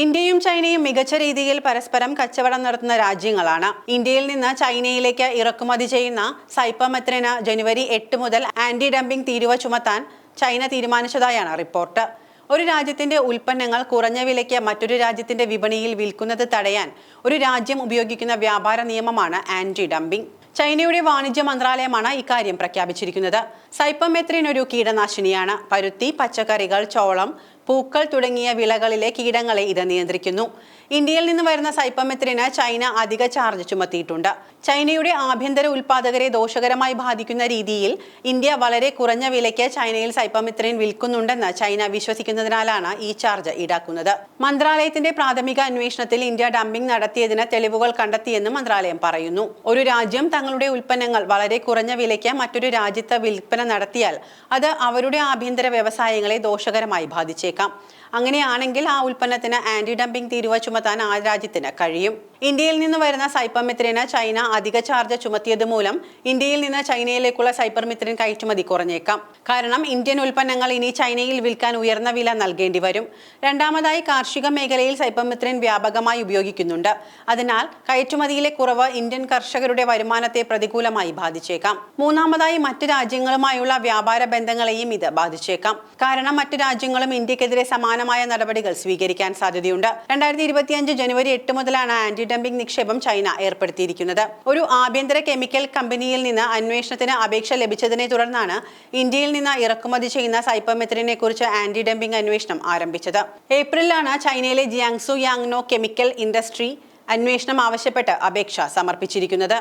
ഇന്ത്യയും ചൈനയും മികച്ച രീതിയിൽ പരസ്പരം കച്ചവടം നടത്തുന്ന രാജ്യങ്ങളാണ്. ഇന്ത്യയിൽ നിന്ന് ചൈനയിലേക്ക് ഇറക്കുമതി ചെയ്യുന്ന സൈപ്പർമെത്രിന് ജനുവരി 8 മുതൽ ആന്റി ഡംപിംഗ് തീരുവ ചുമത്താൻ ചൈന തീരുമാനിച്ചതായാണ് റിപ്പോർട്ട്. ഒരു രാജ്യത്തിന്റെ ഉൽപ്പന്നങ്ങൾ കുറഞ്ഞ വിലയ്ക്ക് മറ്റൊരു രാജ്യത്തിന്റെ വിപണിയിൽ വിൽക്കുന്നത് തടയാൻ ഒരു രാജ്യം ഉപയോഗിക്കുന്ന വ്യാപാര നിയമമാണ് ആന്റി ഡംപിംഗ്. ചൈനയുടെ വാണിജ്യ മന്ത്രാലയമാണ് ഇക്കാര്യം പ്രഖ്യാപിച്ചിരിക്കുന്നത്. സൈപ്പർമെത്രിൻ ഒരു കീടനാശിനിയാണ്. പരുത്തി, പച്ചക്കറികൾ, ചോളം, പൂക്കൾ തുടങ്ങിയ വിളകളിലെ കീടങ്ങളെ ഇത് നിയന്ത്രിക്കുന്നു. ഇന്ത്യയിൽ നിന്ന് വരുന്ന സൈപ്പർമെത്രിന് ചൈന അധിക ചാർജ് ചുമത്തിയിട്ടുണ്ട്. ചൈനയുടെ ആഭ്യന്തര ഉൽപാദകരെ ദോഷകരമായി ബാധിക്കുന്ന രീതിയിൽ ഇന്ത്യ വളരെ കുറഞ്ഞ വിലയ്ക്ക് ചൈനയിൽ സൈപ്പർമെത്രിൻ വിൽക്കുന്നുണ്ടെന്ന് ചൈന വിശ്വസിക്കുന്നതിനാലാണ് ഈ ചാർജ് ഈടാക്കുന്നത്. മന്ത്രാലയത്തിന്റെ പ്രാഥമിക അന്വേഷണത്തിൽ ഇന്ത്യ ഡംപിംഗ് നടത്തിയതിന് തെളിവുകൾ കണ്ടെത്തിയെന്ന് മന്ത്രാലയം പറയുന്നു. ഒരു രാജ്യം തങ്ങളുടെ ഉൽപ്പന്നങ്ങൾ വളരെ കുറഞ്ഞ വിലയ്ക്ക് മറ്റൊരു രാജ്യത്ത് വിൽപ്പന നടത്തിയാൽ അത് അവരുടെ ആഭ്യന്തര വ്യവസായങ്ങളെ ദോഷകരമായി ബാധിച്ചേക്കാം. അങ്ങനെയാണെങ്കിൽ ആ ഉൽപ്പന്നത്തിന് ആന്റി ഡംപിംഗ് തീരുവ ചുമത്താൻ ആ രാജ്യത്തിന് കഴിയും. ഇന്ത്യയിൽ നിന്ന് വരുന്ന സൈപ്പർമെത്രിന് ചൈന അധിക ചാർജ് ചുമത്തിയത് മൂലം ഇന്ത്യയിൽ നിന്ന് ചൈനയിലേക്കുള്ള സൈപ്പർമെത്രിൻ കയറ്റുമതി കുറഞ്ഞേക്കാം. കാരണം ഇന്ത്യൻ ഉൽപ്പന്നങ്ങൾ ഇനി ചൈനയിൽ വിൽക്കാൻ ഉയർന്ന വില നൽകേണ്ടി വരും. രണ്ടാമതായി, കാർഷിക മേഖലയിൽ സൈപ്പർമെത്രിൻ വ്യാപകമായി ഉപയോഗിക്കുന്നുണ്ട്. അതിനാൽ കയറ്റുമതിയിലെ കുറവ് ഇന്ത്യൻ കർഷകരുടെ വരുമാനത്തെ പ്രതികൂലമായി ബാധിച്ചേക്കാം. മൂന്നാമതായി, മറ്റ് രാജ്യങ്ങളുമായുള്ള വ്യാപാര ബന്ധങ്ങളെയും ഇത് ബാധിച്ചേക്കാം. കാരണം മറ്റ് രാജ്യങ്ങളും ഇന്ത്യക്കെതിരെ സമാനമായ നടപടികൾ സ്വീകരിക്കാൻ സാധ്യതയുണ്ട്. 2025 ജനുവരി 8 മുതലാണ് ആന്റി ഡംപിംഗ് നിക്ഷേപം ചൈന ഏർപ്പെടുത്തിയിരിക്കുന്നത്. ഒരു ആഭ്യന്തര കെമിക്കൽ കമ്പനിയിൽ നിന്ന് അന്വേഷണത്തിന് അപേക്ഷ ലഭിച്ചതിനെ തുടർന്നാണ് ഇന്ത്യയിൽ നിന്ന് ഇറക്കുമതി ചെയ്യുന്ന സൈപ്പർമെത്രിനെ കുറിച്ച് ആന്റി ഡംപിംഗ് അന്വേഷണം ആരംഭിച്ചത്. ഏപ്രിലാണ് ചൈനയിലെ ജിയാങ്സു യാങ്നോ കെമിക്കൽ ഇൻഡസ്ട്രി അന്വേഷണം ആവശ്യപ്പെട്ട് അപേക്ഷ സമർപ്പിച്ചിരിക്കുന്നത്.